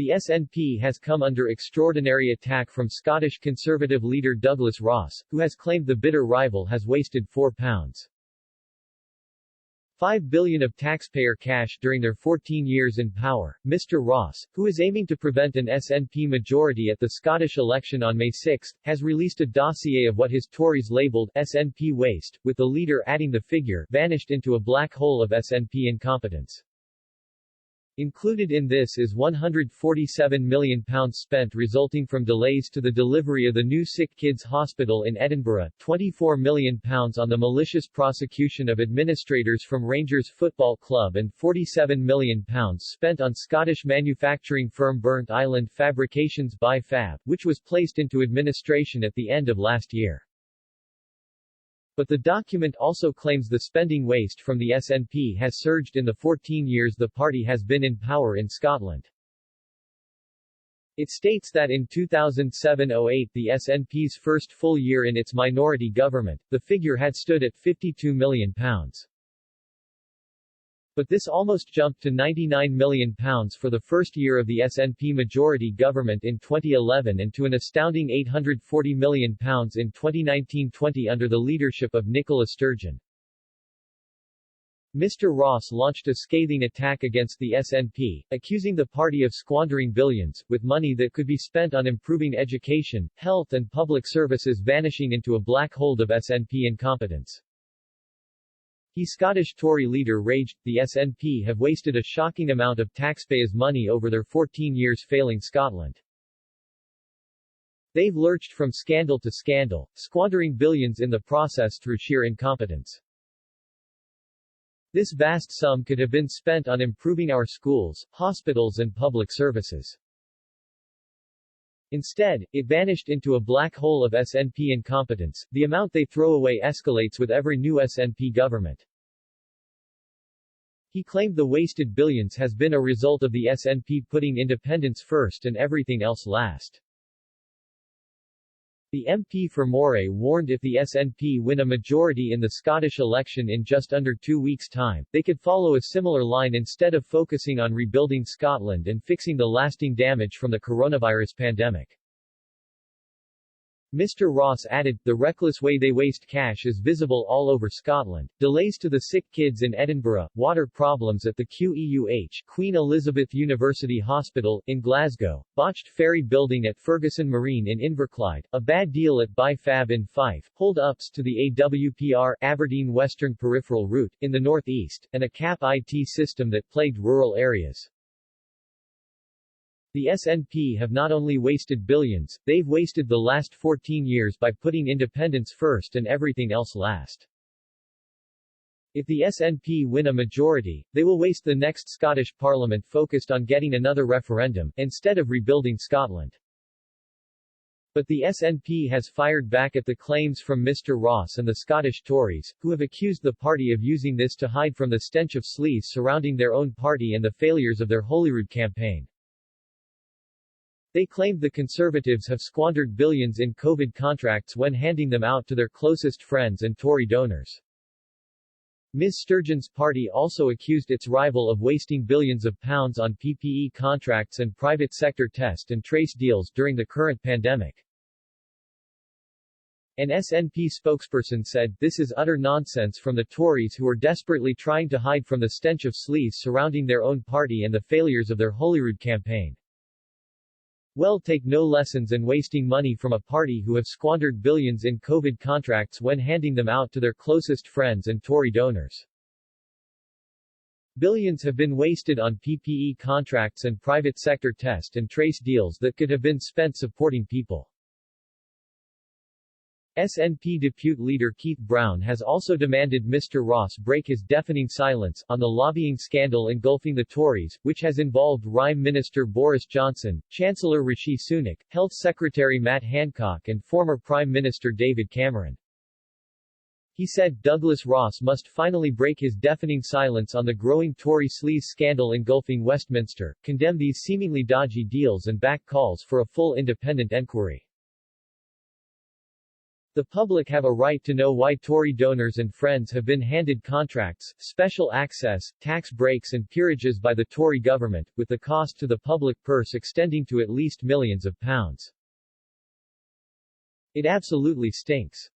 The SNP has come under extraordinary attack from Scottish Conservative leader Douglas Ross, who has claimed the bitter rival has wasted £4.5 billion of taxpayer cash during their 14 years in power. Mr. Ross, who is aiming to prevent an SNP majority at the Scottish election on May 6, has released a dossier of what his Tories labelled SNP waste, with the leader adding the figure vanished into a black hole of SNP incompetence. Included in this is £147 million spent resulting from delays to the delivery of the new Sick Kids Hospital in Edinburgh, £24 million on the malicious prosecution of administrators from Rangers Football Club and £47 million spent on Scottish manufacturing firm Burnt Island Fabrications by Fab, which was placed into administration at the end of last year. But the document also claims the spending waste from the SNP has surged in the 14 years the party has been in power in Scotland. It states that in 2007-08, the SNP's first full year in its minority government, the figure had stood at £52 million. But this almost jumped to £99 million for the first year of the SNP majority government in 2011 and to an astounding £840 million in 2019-20 under the leadership of Nicola Sturgeon. Mr. Ross launched a scathing attack against the SNP, accusing the party of squandering billions, with money that could be spent on improving education, health and public services vanishing into a black hole of SNP incompetence. The Scottish Tory leader raged, the SNP have wasted a shocking amount of taxpayers' money over their 14 years failing Scotland. They've lurched from scandal to scandal, squandering billions in the process through sheer incompetence. This vast sum could have been spent on improving our schools, hospitals and public services. Instead, it vanished into a black hole of SNP incompetence. The amount they throw away escalates with every new SNP government. He claimed the wasted billions has been a result of the SNP putting independence first and everything else last. The MP for Moray warned if the SNP win a majority in the Scottish election in just under 2 weeks' time, they could follow a similar line instead of focusing on rebuilding Scotland and fixing the lasting damage from the coronavirus pandemic. Mr. Ross added, the reckless way they waste cash is visible all over Scotland. Delays to the sick kids in Edinburgh, water problems at the QEUH Queen Elizabeth University Hospital, in Glasgow, botched ferry building at Ferguson Marine in Inverclyde, a bad deal at Bi-Fab in Fife, hold-ups to the AWPR Aberdeen Western Peripheral Route, in the northeast, and a CAP IT system that plagued rural areas. The SNP have not only wasted billions, they've wasted the last 14 years by putting independence first and everything else last. If the SNP win a majority, they will waste the next Scottish Parliament focused on getting another referendum, instead of rebuilding Scotland. But the SNP has fired back at the claims from Mr. Ross and the Scottish Tories, who have accused the party of using this to hide from the stench of sleaze surrounding their own party and the failures of their Holyrood campaign. They claimed the Conservatives have squandered billions in COVID contracts when handing them out to their closest friends and Tory donors. Ms. Sturgeon's party also accused its rival of wasting billions of pounds on PPE contracts and private sector test and trace deals during the current pandemic. An SNP spokesperson said, "This is utter nonsense from the Tories who are desperately trying to hide from the stench of sleaze surrounding their own party and the failures of their Holyrood campaign. Well, take no lessons in wasting money from a party who have squandered billions in COVID contracts when handing them out to their closest friends and Tory donors. Billions have been wasted on PPE contracts and private sector test and trace deals that could have been spent supporting people." SNP Deputy Leader Keith Brown has also demanded Mr. Ross break his deafening silence on the lobbying scandal engulfing the Tories, which has involved Prime Minister Boris Johnson, Chancellor Rishi Sunak, Health Secretary Matt Hancock and former Prime Minister David Cameron. He said Douglas Ross must finally break his deafening silence on the growing Tory sleaze scandal engulfing Westminster, condemn these seemingly dodgy deals and back calls for a full independent enquiry. The public have a right to know why Tory donors and friends have been handed contracts, special access, tax breaks and peerages by the Tory government, with the cost to the public purse extending to at least millions of pounds. It absolutely stinks.